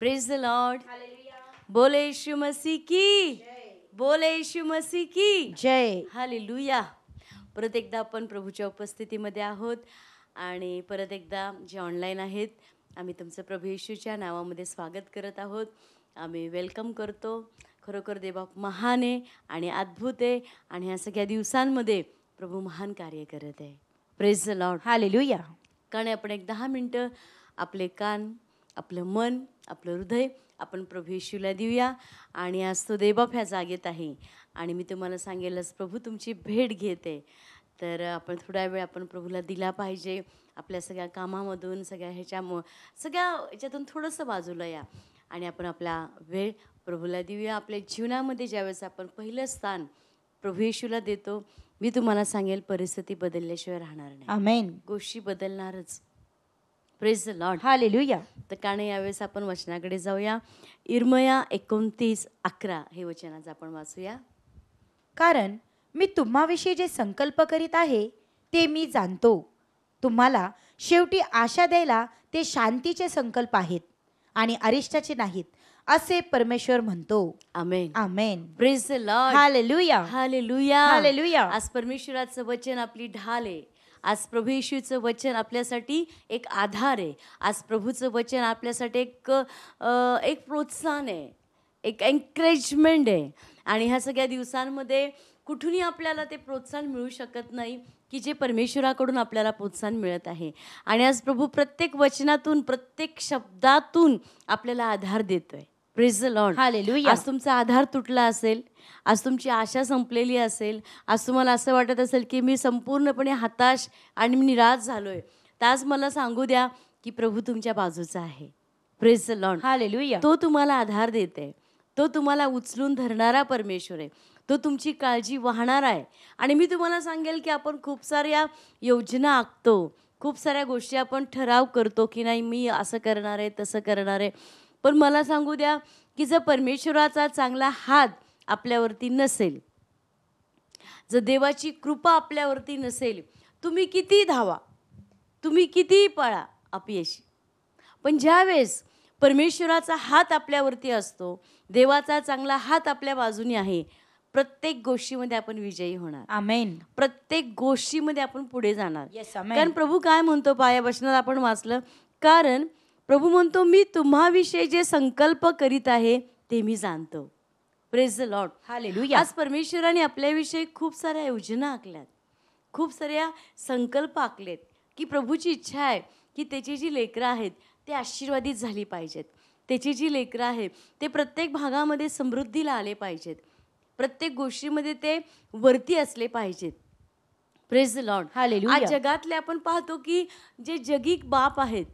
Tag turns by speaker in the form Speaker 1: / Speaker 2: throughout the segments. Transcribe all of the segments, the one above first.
Speaker 1: Praise the Lord. बोले यीशु मसीह की, बोले यीशु मसीह की
Speaker 2: जय.
Speaker 1: हालेलुया. परत एकदा आपण प्रभूच्या उपस्थितीमध्ये आहोत आणि परत एकदा जे ऑनलाईन आहेत आम्ही तुमचं प्रभू येशूच्या नावामध्ये स्वागत करत आहोत. आम्ही वेलकम करतो. खरोखर देवबाप महान आहे आणि अद्भुत आहे आणि ह्या सगळ्या दिवसांमध्ये प्रभू महान कार्य करत आहे. Praise the Lord.
Speaker 2: हालेलुया.
Speaker 1: कारण आपण एक 10 मिनटं आपले कान, आपलं मन, आपलं हृदय आपण प्रभू येशूला देऊया. आणि आज तो देवबाप ह्या जागेत आहे आणि मी तुम्हाला सांगेलच प्रभू तुमची भेट घेते. तर आपण थोडा वेळ आपण प्रभूला दिला पाहिजे. आपल्या सगळ्या कामामधून सगळ्या ह्याच्यातून थोडंसं बाजूला या आणि आपण आपला वेळ प्रभूला देऊया. आपल्या जीवनामध्ये ज्यावेळेस आपण पहिलं स्थान प्रभू येशूला देतो, मी तुम्हाला सांगेल परिस्थिती बदलल्याशिवाय राहणार नाही.
Speaker 2: आमेन.
Speaker 1: गोष्टी बदलणारच. Praise the Lord.
Speaker 2: हालेलुया.
Speaker 1: तर काने यावेळेस आपण वचनाकडे जाऊया. इर्मया 29:11 हे वचन आज आपण वाचूया.
Speaker 2: कारण मी तुम्हाविषयी जे संकल्प करीत आहे ते मी जाणतो. तुम्हाला शेवटी आशा द्यायला ते शांतीचे संकल्प आहेत आणि अरिष्टाचे नाहीत, असे परमेश्वर म्हणतो.
Speaker 1: Amen.
Speaker 2: Amen.
Speaker 1: Praise the Lord.
Speaker 2: Hallelujah.
Speaker 1: Hallelujah.
Speaker 2: Hallelujah.
Speaker 1: आज परमेश्वराचं वचन आपली ढाल आहे. आज प्रभू येशूचं वचन आपल्यासाठी एक आधार आहे. आज प्रभूचं वचन आपल्यासाठी एक प्रोत्साहन आहे, एक एन्करेजमेंट आहे. आणि ह्या सगळ्या दिवसांमध्ये कुठूनही आपल्याला ते प्रोत्साहन मिळू शकत नाही की जे परमेश्वराकडून आपल्याला प्रोत्साहन मिळत आहे. आणि आज प्रभू प्रत्येक वचनातून, प्रत्येक शब्दातून आपल्याला आधार देतोय. Praise the Lord.
Speaker 2: हालेलुया.
Speaker 1: आज तुमचा आधार तुटला असेल, आज तुमची आशा संपलेली असेल, आज तुम्हाला असं वाटत असेल की मी संपूर्णपणे हताश आणि मी निराश झालोय, तर आज मला सांगू द्या की प्रभू तुमच्या बाजूचा आहे. Praise the Lord.
Speaker 2: हालेलुया.
Speaker 1: तो तुम्हाला आधार देते. तो तुम्हाला उचलून धरणारा परमेश्वर आहे. तो तुमची काळजी वाहणार आहे. आणि मी तुम्हाला सांगेल की आपण खूप साऱ्या योजना आखतो, खूप साऱ्या गोष्टी आपण ठराव करतो की नाही मी असं करणार आहे, तसं करणार आहे. पण मला सांगू द्या की जर परमेश्वराचा चांगला हात आपल्यावरती नसेल, जर देवाची कृपा आपल्यावरती नसेल, तुम्ही किती धावा, तुम्ही किती पळा, अपयशी. पण ज्यावेळेस परमेश्वराचा हात आपल्यावरती असतो, देवाचा चांगला हात आपल्या बाजूने आहे, प्रत्येक गोष्टीमध्ये आपण विजयी होणार.
Speaker 2: आमेन.
Speaker 1: प्रत्येक गोष्टीमध्ये आपण पुढे जाणार.
Speaker 2: येस. आमेन.
Speaker 1: कारण प्रभू काय म्हणतो, पाया वचनात आपण वाचलं, कारण प्रभू म्हणतो मी तुम्हाविषयी जे संकल्प करीत आहे ते मी जाणतो. Praise the Lord.
Speaker 2: हालेलुया.
Speaker 1: आज परमेश्वराने आपल्याविषयी खूप साऱ्या योजना आखल्यात, खूप साऱ्या संकल्प आखलेत की प्रभूची इच्छा आहे की त्याची जी लेकरं आहेत ते आशीर्वादित झाली पाहिजेत. त्याची जी लेकरं आहेत ते प्रत्येक भागामध्ये समृद्धीला आले पाहिजेत. प्रत्येक गोष्टीमध्ये ते वरती असले पाहिजेत. Praise the Lord.
Speaker 2: हालेलुया.
Speaker 1: आज जगातले आपण पाहतो की जे जगी बाप आहेत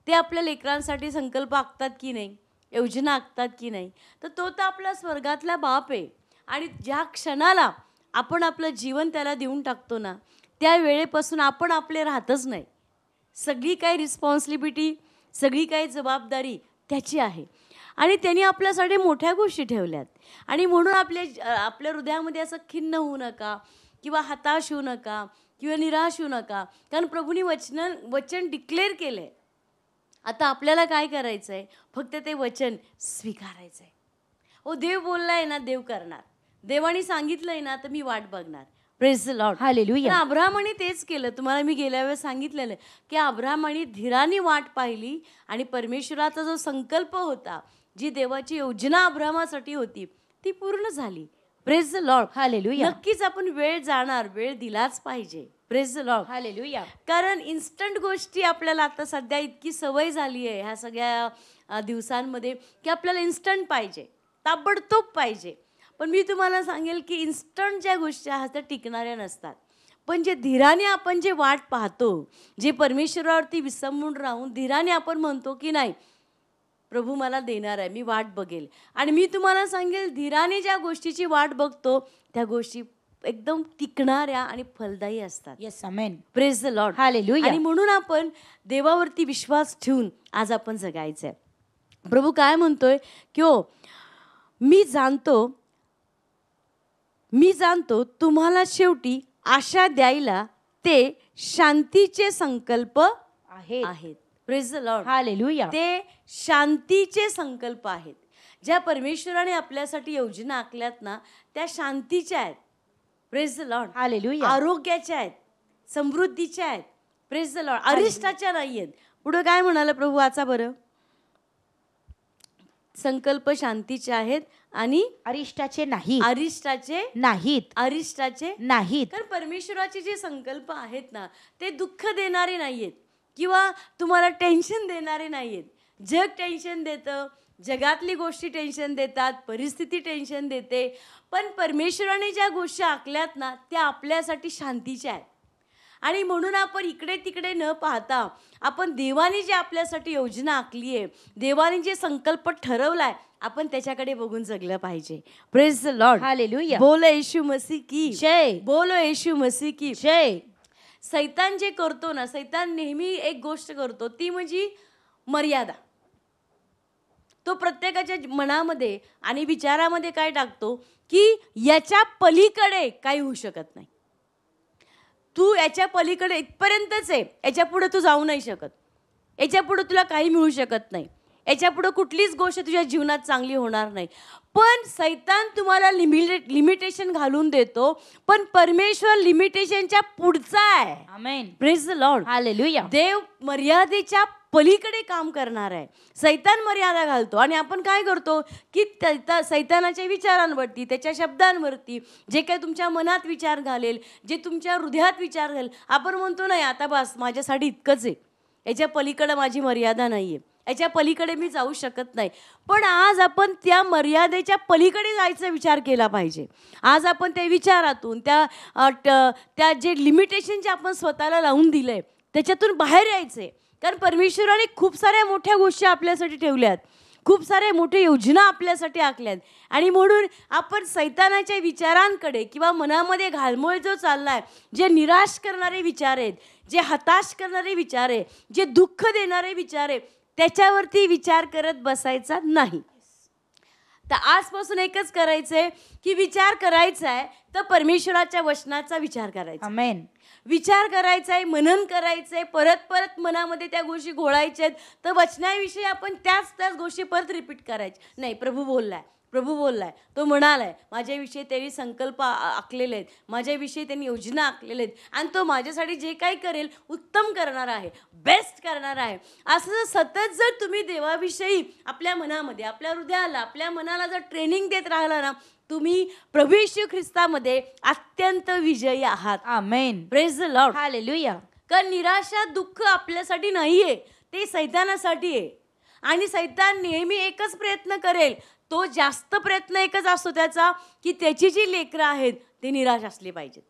Speaker 1: ते आपल्या लेकरांसाठी संकल्प आखतात की नाही, योजना आखतात की नाही, तर तो तर आपला स्वर्गातला बाप आहे. आणि ज्या क्षणाला आपण आपलं जीवन त्याला देऊन टाकतो ना, त्या वेळेपासून आपण आपले राहतच नाही. सगळी काही रिस्पॉन्सिबिलिटी, सगळी काही जबाबदारी त्याची आहे. आणि त्यांनी आपल्यासाठी मोठ्या गोष्टी ठेवल्यात. आणि म्हणून आपल्या हृदयामध्ये असं खिन्न होऊ नका किंवा हताश होऊ नका किंवा निराश होऊ नका. कारण प्रभूने वचन डिक्लेअर केलं आहे. आता आपल्याला काय करायचं आहे, फक्त ते वचन स्वीकारायचं आहे. ओ देव बोलला आहे ना, देव करणार. देवाने सांगितलं आहे ना, तर मी वाट बघणार. Praise the Lord.
Speaker 2: हालेलुया.
Speaker 1: अब्राहामाने तेच केलं. तुम्हाला मी गेल्या वेळेस सांगितलेलं की अब्राहामाने धीराने वाट पाहिली आणि परमेश्वराचा जो संकल्प होता, जी देवाची योजना अब्राहामासाठी होती, ती पूर्ण झाली. Praise the Lord.
Speaker 2: हालेलुया.
Speaker 1: नक्कीच आपण वेळ जाणार, वेळ दिलाच पाहिजे. Praise the Lord.
Speaker 2: हालेलुया.
Speaker 1: कारण इन्स्टंट गोष्टी आपल्याला आता सध्या इतकी सवय झाली आहे ह्या सगळ्या दिवसांमध्ये की आपल्याला इन्स्टंट पाहिजे, ताबडतोब पाहिजे. पण मी तुम्हाला सांगेल की इन्स्टंट ज्या गोष्टी आहेत त्या टिकणाऱ्या नसतात. पण जे धीराने आपण जे वाट पाहतो, जे परमेश्वरावरती विसंबून राहून धीराने आपण म्हणतो की नाही प्रभू मला देणार आहे, मी वाट बघेल. आणि मी तुम्हाला सांगेल धीराने ज्या गोष्टीची वाट बघतो त्या गोष्टी एकदम टिकणाऱ्या आणि फलदायी असतात.
Speaker 2: Yes. Amen.
Speaker 1: Praise the Lord.
Speaker 2: Hallelujah.
Speaker 1: आणि म्हणून आपण देवावरती विश्वास ठेवून आज आपण जगायचं आहे. प्रभू काय म्हणतोय की हो मी जाणतो तुम्हाला शेवटी आशा द्यायला ते शांतीचे संकल्प आहेत. Praise the Lord.
Speaker 2: हालेलुया.
Speaker 1: ते शांतीचे संकल्प आहेत. ज्या परमेश्वराने आपल्यासाठी योजना आखल्यात ना, त्या शांतीच्या आहेत. Praise the Lord.
Speaker 2: हालेलुया.
Speaker 1: आरोग्याच्या आहेत, समृद्धीच्या आहेत. Praise the Lord. अरिष्टाच्या नाही आहेत. पुढे काय म्हणाला प्रभू, वाचा बरं. संकल्प शांतीचे आहेत आणि
Speaker 2: अरिष्टाचे नाहीत.
Speaker 1: अरिष्टाचे
Speaker 2: नाहीत.
Speaker 1: अरिष्टाचे
Speaker 2: नाहीत.
Speaker 1: कारण परमेश्वराचे जे संकल्प आहेत ना, ते दुःख देणारे नाहीयेत किंवा तुम्हाला टेन्शन देणारे नाहीयेत. जग टेन्शन देतं, जगातली गोष्टी टेन्शन देतात, परिस्थिती टेन्शन देते, पण परमेश्वराने ज्या गोष्टी आखल्यात ना, त्या आपल्यासाठी शांतीच्या आहेत. आणि म्हणून आपण इकडे तिकडे न पाहता आपण देवाने जे आपल्यासाठी योजना आखली आहे, देवाने जे संकल्प ठरवलाय, आपण त्याच्याकडे बघून जगलं पाहिजे. Praise the Lord.
Speaker 2: हालेलुया.
Speaker 1: बोलो येशू मसीह की
Speaker 2: जय.
Speaker 1: बोलो येशू मसीह की
Speaker 2: जय.
Speaker 1: सैतान जे करतो ना, सैतान नेहमी एक गोष्ट करतो, ती म्हणजे मर्यादा. तो प्रत्येकाच्या मनामध्ये आणि विचारामध्ये काय टाकतो की याच्या पलीकडे काही होऊ शकत नाही. तू याच्या पलीकडे इथपर्यंतच आहे, याच्या पुढे तू जाऊ नाही शकत, याच्या पुढे तुला काही मिळू शकत नाही, याच्या पुढे कुठलीच गोष्ट तुझ्या जीवनात चांगली होणार नाही. पण सैतान तुम्हाला लिमिटेशन घालून देतो, पण परमेश्वर लिमिटेशनच्या पुढचा आहे.
Speaker 2: Amen.
Speaker 1: Praise the Lord.
Speaker 2: Hallelujah.
Speaker 1: देव मर्यादेच्या पलीकडे काम करणार आहे. सैतान मर्यादा घालतो आणि आपण काय करतो की सैतानाच्या विचारांवरती, त्याच्या शब्दांवरती, जे काही तुमच्या मनात विचार घालेल, जे तुमच्या हृदयात विचार घालेल, आपण म्हणतो नाही आता बस माझ्यासाठी इतकंच आहे, याच्या पलीकडे माझी मर्यादा नाही आहे, याच्या पलीकडे मी जाऊ शकत नाही. पण आज आपण त्या मर्यादेच्या पलीकडे जायचा विचार केला पाहिजे. आज आपण त्या विचारातून त्या जे लिमिटेशन जे आपण स्वतःला लावून दिलंय त्याच्यातून बाहेर यायचे. कारण परमेश्वराने खूप साऱ्या मोठ्या गोष्टी आपल्यासाठी ठेवल्यात, खूप साऱ्या मोठ्या योजना आपल्यासाठी आखल्यात. आणि म्हणून आपण सैतानाच्या विचारांकडे किंवा मनामध्ये घालमोळ जो चाललाय, जे निराश करणारे विचार आहेत, जे हताश करणारे विचार आहे, जे दुःख देणारे विचार आहे, त्याच्यावरती विचार करत बसायचा नाही. तर आजपासून एकच करायचंय की विचार करायचा आहे तर परमेश्वराच्या वचनाचा विचार करायचा.
Speaker 2: आमेन.
Speaker 1: विचार करायचा आहे, मनन करायचंय, परत परत मनामध्ये त्या गोष्टी घोळायच्या आहेत. तर वचनाविषयी आपण त्याच गोष्टी परत रिपीट करायच्या नाही. प्रभू बोललाय, प्रभू बोललाय, तो म्हणालाय, माझ्याविषयी त्यांनी संकल्प आखलेले आहेत, माझ्याविषयी त्यांनी योजना आखलेल्या आहेत आणि तो माझ्यासाठी जे काही करेल उत्तम करणार आहे, बेस्ट करणार आहे. असं सतत जर तुम्ही देवाविषयी आपल्या मनामध्ये, आपल्या हृदयाला, आपल्या मनाला जर ट्रेनिंग देत राहिला ना, तुम्ही प्रभू येशू ख्रिस्तामध्ये अत्यंत विजयी आहात.
Speaker 2: Amen.
Speaker 1: Praise the Lord.
Speaker 2: Hallelujah.
Speaker 1: कारण निराशा, दुःख आपल्यासाठी नाहीये, ते सैतानासाठी आहे. आणि सैतान नेहमी एकच प्रयत्न करेल, तो जास्त प्रयत्न एकच असतो त्याचा की त्याची जी लेकरं आहेत ते निराश असले पाहिजेत,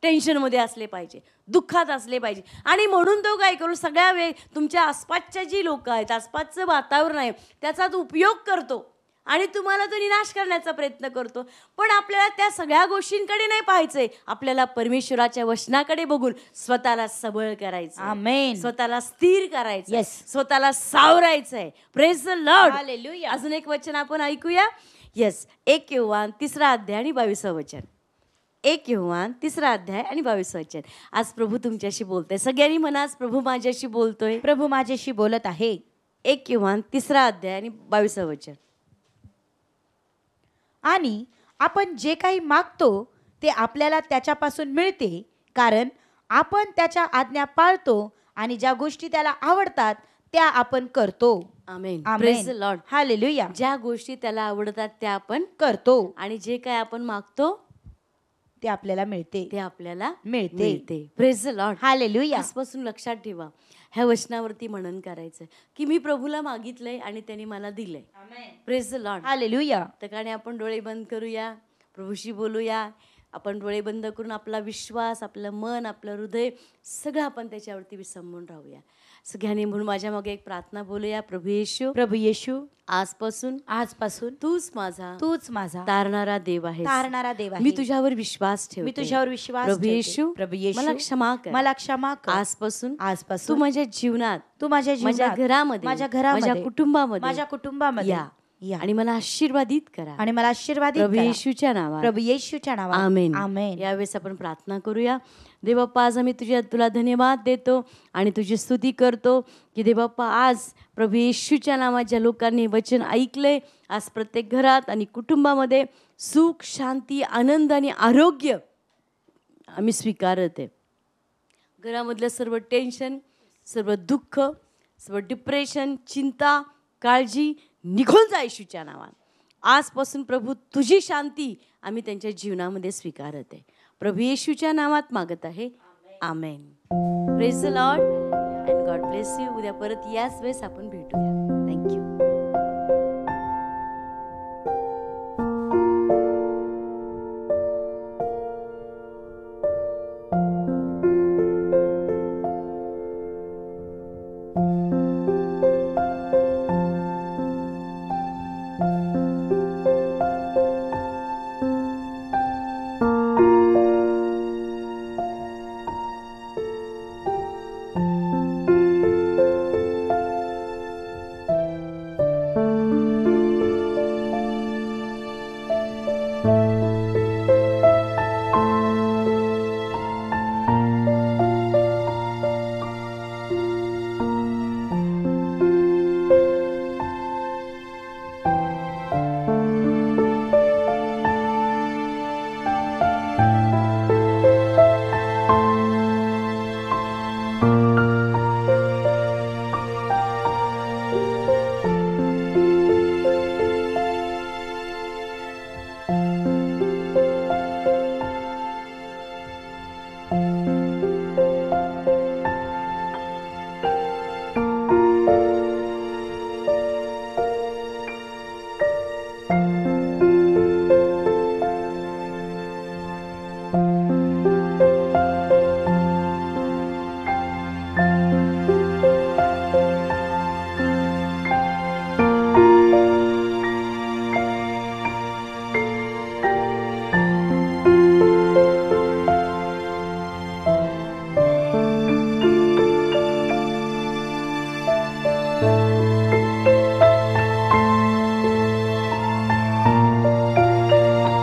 Speaker 1: टेन्शनमध्ये असले पाहिजे, दुःखात असले पाहिजे. आणि म्हणून तो काय करू, सगळ्या वेळ तुमच्या आसपासच्या जी लोक आहेत, आसपासचं वातावरण आहे, त्याचा तो उपयोग करतो आणि तुम्हाला तो निराश करण्याचा प्रयत्न करतो. पण आपल्याला त्या सगळ्या गोष्टींकडे नाही पाहायचंय, आपल्याला परमेश्वराच्या वचनाकडे बघून स्वतःला सबळ करायचं,
Speaker 2: आमेन.
Speaker 1: स्वतःला स्थिर करायचं,
Speaker 2: Yes.
Speaker 1: स्वतःला सावरायचंय. Praise the Lord.
Speaker 2: हालेलुया.
Speaker 1: अजून एक वचन आपण ऐकूया. येस, 1 योहान 3 अध्याय आणि 22 वचन. 1 योहान 3 अध्याय आणि 22 वचन. आज प्रभू तुमच्याशी बोलतोय. सगळ्यांनी म्हणा, आज प्रभू माझ्याशी बोलतोय.
Speaker 2: प्रभू माझ्याशी बोलत आहे.
Speaker 1: 1 योहान 3 अध्याय आणि 22 वचन.
Speaker 2: आणि आपण जे काही मागतो ते आपल्याला त्याच्यापासून मिळते, कारण आपण त्याच्या आज्ञा पाळतो आणि ज्या गोष्टी त्याला आवडतात त्या आपण करतो.
Speaker 1: Amen.
Speaker 2: Amen.
Speaker 1: Praise the Lord.
Speaker 2: Hallelujah.
Speaker 1: ज्या गोष्टी त्याला आवडतात त्या आपण
Speaker 2: करतो
Speaker 1: आणि जे काय आपण मागतो
Speaker 2: ते आपल्याला मिळते.
Speaker 1: ते आपल्याला
Speaker 2: मिळते.
Speaker 1: मिळते. Praise the Lord.
Speaker 2: हालेलुया.
Speaker 1: आजपासून लक्षात ठेवा, ह्या वचनावरती मनन करायचं की मी प्रभूला मागितलंय आणि त्यांनी मला दिलंय. Praise the Lord.
Speaker 2: हालेलुया.
Speaker 1: त्या कारणे आपण डोळे बंद करूया, प्रभूशी बोलूया. आपण डोळे बंद करून आपला विश्वास, आपलं मन, आपलं हृदय सगळं आपण त्याच्यावरती विसंबून राहूया. सगळ्यांनी म्हणून माझ्या मागे एक प्रार्थना बोलूया. प्रभू येशू,
Speaker 2: प्रभू येशू,
Speaker 1: आजपासून तूच माझा तारणारा देव आहे,
Speaker 2: तारणारा देव आहे.
Speaker 1: मी तुझ्यावर विश्वास ठेवते.
Speaker 2: मी तुझ्यावर विश्वास
Speaker 1: प्रभू
Speaker 2: ठेवते.
Speaker 1: येशू,
Speaker 2: प्रभू येशू,
Speaker 1: मला क्षमा कर.
Speaker 2: मला क्षमा कर.
Speaker 1: आजपासून तू
Speaker 2: तू
Speaker 1: माझ्या जीवनात,
Speaker 2: माझ्या
Speaker 1: माझ्या
Speaker 2: जीवनात,
Speaker 1: घरामध्ये,
Speaker 2: माझ्या घरामध्ये,
Speaker 1: माझ्या कुटुंबामध्ये
Speaker 2: या
Speaker 1: आणि मला आशीर्वादित करा.
Speaker 2: आणि मला आशीर्वादित
Speaker 1: प्रभू
Speaker 2: करा.
Speaker 1: येशूच्या नावात.
Speaker 2: प्रभू येशूच्या नावात.
Speaker 1: आमेन.
Speaker 2: आमेन.
Speaker 1: यावेळेस आपण प्रार्थना करूया. देवबाप्पा आज आम्ही तुला धन्यवाद देतो आणि तुझी स्तुती करतो की देवबाप्पा आज प्रभू येशूच्या नावात ज्या लोकांनी वचन ऐकले, आज प्रत्येक घरात आणि कुटुंबामध्ये सुख, शांती, आनंद आणि आरोग्य आम्ही स्वीकारत आहे. घरामधलं सर्व टेन्शन, सर्व दुःख, सर्व डिप्रेशन, चिंता, काळजी निघून जा येशूच्या नावात. आजपासून प्रभू तुझी शांती आम्ही त्यांच्या जीवनामध्ये स्वीकारत आहे. प्रभू येशूच्या नावात मागत आहे. Amen. Praise the Lord and God bless you. उद्या परत याच वेळेस आपण भेटूया.